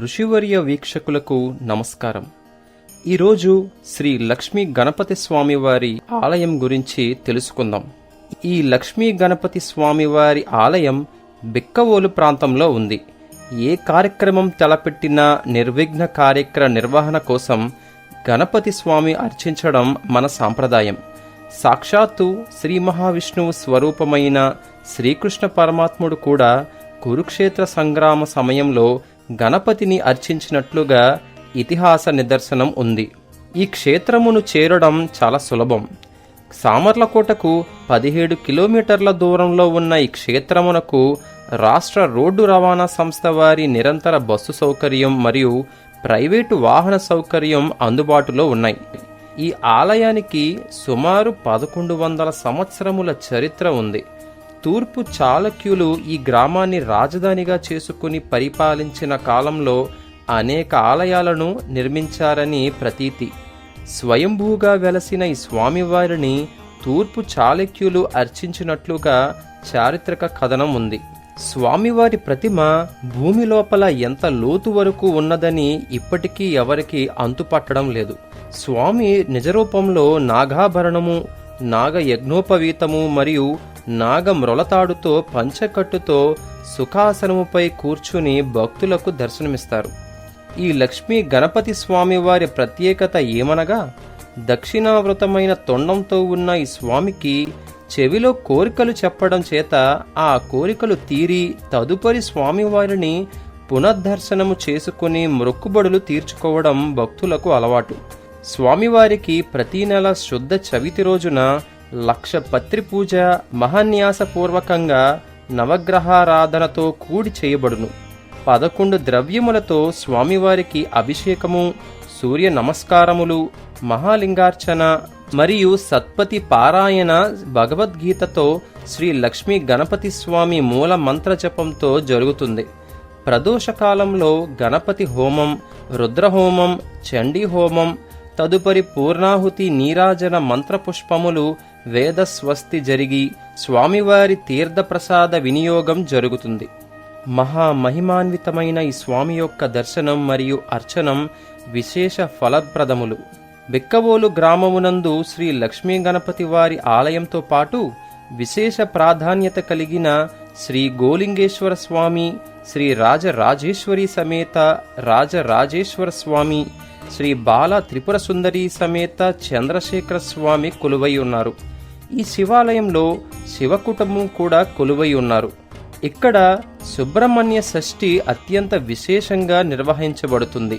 ఋషివర్య వీక్షకులకు నమస్కారం. ఈరోజు శ్రీ లక్ష్మీ గణపతి స్వామివారి ఆలయం గురించి తెలుసుకుందాం. ఈ లక్ష్మీ గణపతి స్వామివారి ఆలయం బిక్కవోలు ప్రాంతంలో ఉంది. ఏ కార్యక్రమం తలపెట్టినా నిర్విఘ్న కార్యక్రమ నిర్వహణ కోసం గణపతి స్వామి అర్చించడం మన సాంప్రదాయం. సాక్షాత్తు శ్రీ మహావిష్ణువు స్వరూపమైన శ్రీకృష్ణ పరమాత్ముడు కూడా కురుక్షేత్ర సంగ్రామ సమయంలో గణపతిని అర్చించినట్లుగా ఇతిహాస నిదర్శనం ఉంది. ఈ క్షేత్రమును చేరడం చాలా సులభం. సామర్లకోటకు 17 కిలోమీటర్ల దూరంలో ఉన్న ఈ క్షేత్రమునకు రాష్ట్ర రోడ్డు రవాణా సంస్థ వారి నిరంతర బస్సు సౌకర్యం మరియు ప్రైవేటు వాహన సౌకర్యం అందుబాటులో ఉన్నాయి. ఈ ఆలయానికి సుమారు 1100 సంవత్సరముల చరిత్ర ఉంది. తూర్పు చాళుక్యులు ఈ గ్రామాన్ని రాజధానిగా చేసుకుని పరిపాలించిన కాలంలో అనేక ఆలయాలను నిర్మించారని ప్రతీతి. స్వయంభూగా వెలసిన ఈ స్వామివారిని తూర్పు చాళుక్యులు అర్చించినట్లుగా చారిత్రక కథనం ఉంది. స్వామివారి ప్రతిమ భూమి లోపల ఎంత లోతు వరకు ఉన్నదని ఇప్పటికీ ఎవరికి అంతుపట్టడం లేదు. స్వామి నిజరూపంలో నాగాభరణము, నాగ యజ్ఞోపవీతము మరియు నాగ మ్రొలతాడుతో పంచకట్టుతో సుఖాసనముపై కూర్చుని భక్తులకు దర్శనమిస్తారు. ఈ లక్ష్మీ గణపతి స్వామి వారి ప్రత్యేకత ఏమనగా, దక్షిణావృతమైన తొండంతో ఉన్న ఈ స్వామికి చెవిలో కోరికలు చెప్పడం చేత ఆ కోరికలు తీరి తదుపరి స్వామివారిని పునర్దర్శనము చేసుకుని మొక్కుబడులు తీర్చుకోవడం భక్తులకు అలవాటు. స్వామివారికి ప్రతి నెల శుద్ధ చవితి రోజున 1,00,000 పత్రి పూజ మహాన్యాసపూర్వకంగా నవగ్రహారాధనతో కూడి చేయబడును. 11 ద్రవ్యములతో స్వామివారికి అభిషేకము, సూర్య నమస్కారములు, మహాలింగార్చన మరియు సత్పతి పారాయణ, భగవద్గీతతో శ్రీ లక్ష్మీ గణపతి స్వామి మూల మంత్ర జపంతో జరుగుతుంది. ప్రదోషకాలంలో గణపతి హోమం, రుద్రహోమం, చండీ హోమం, తదుపరి పూర్ణాహుతి నీరాజన మంత్రపుష్పములు, వేద స్వస్తి జరిగి స్వామివారి తీర్థప్రసాద వినియోగం జరుగుతుంది. మహామహిమాన్వితమైన ఈ స్వామి యొక్క దర్శనం మరియు అర్చనం విశేష ఫలప్రదములు. బిక్కవోలు గ్రామమునందు శ్రీ లక్ష్మీ గణపతి వారి ఆలయంతో పాటు విశేష ప్రాధాన్యత కలిగిన శ్రీ గోలింగేశ్వర స్వామి, శ్రీ రాజరాజేశ్వరి సమేత రాజరాజేశ్వర స్వామి, శ్రీ బాల త్రిపుర సుందరి సమేత చంద్రశేఖర స్వామి కొలువై ఉన్నారు. ఈ శివాలయంలో శివకుటుంబం కూడా కొలువై ఉన్నారు. ఇక్కడ సుబ్రహ్మణ్య షష్ఠి అత్యంత విశేషంగా నిర్వహించబడుతుంది.